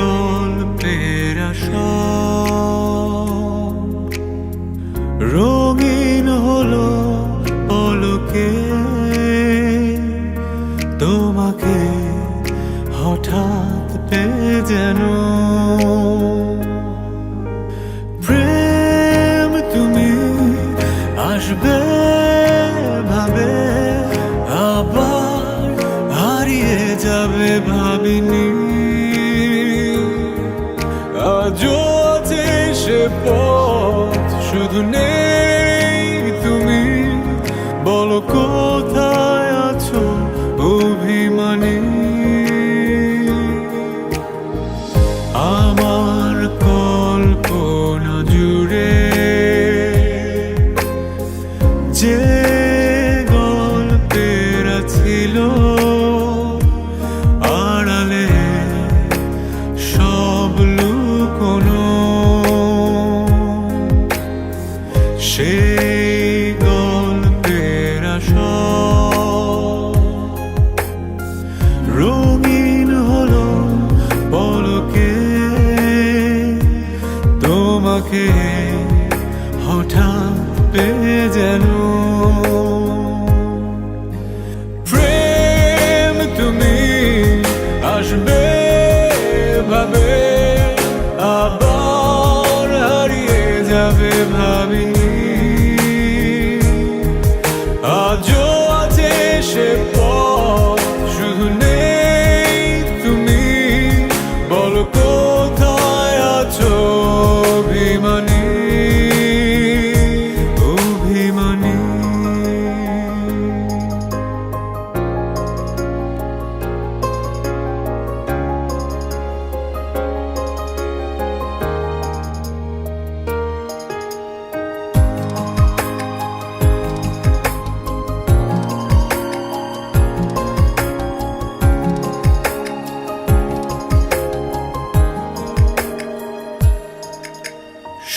গল্পের আসর রঙিন হলো পলকে, তোমাকে হঠাৎ পেয়ে যেন প্রেম তুমি আসবে ভাবে, আবার হারিয়ে যাবে ভাবিনি। আজও আছে সে পথ, শুধু নেই তুমি। বলো কোথায় আছো অভিমানী? আমার কল্পনা জুড়ে যে গল্পের ছিল, আড়ালে সব লুকোনো, সেই গল্পের আসর রঙিন হলো পলকে, তোমাকে হঠাৎ পেয়ে যেন প্রেম তুমি আসবে ভাবে, আবার হারিয়ে যাবে ভাবিনি। আজও আছে সে পথ, শুধু নেই তুমি। বলো কোথায় আছো অভিমানী, অভিমানী।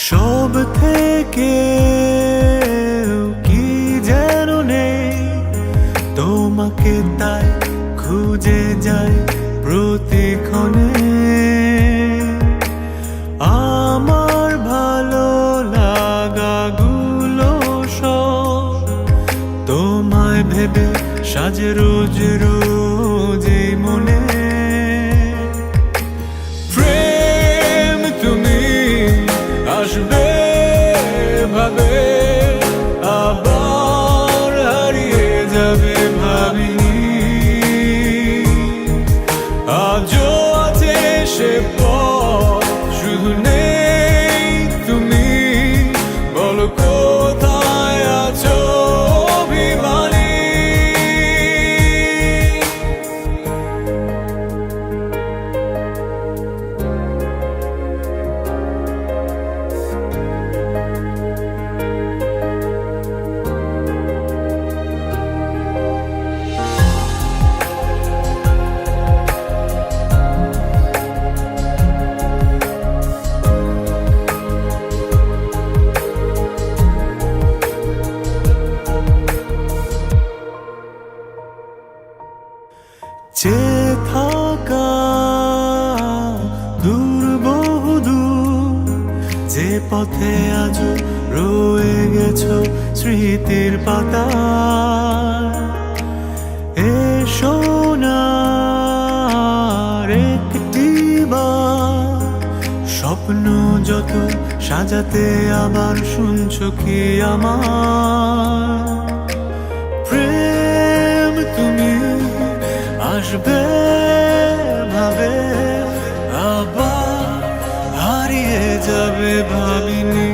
সব থেকে কি যেন নেই, তোমাকে তাই খুঁজে যাই প্রতিক্ষণে। আমার ভালো লাগাগুলো সব তোমায় ভেবে সাজে রোজ রোজ এই মনে। প্রেম তুমি আসবে ভাবে, আবার হারিয়ে যাবে ভাবিনি। আজও আছে সে পথ, শুধু নেই তুমি। বলো কোথায় আছো অভিমানী? চেয়ে থাকা দূর বহুদূর, যে পথে আজ রয়ে গেছো স্মৃতির পাতা। এসো না একটি বার, স্বপ্ন যত সাজাতে আবার শুনছো কি আমার? প্রেম তুমি আসবে ভাবে, আবার হারিয়ে যাবে ভাবিনি।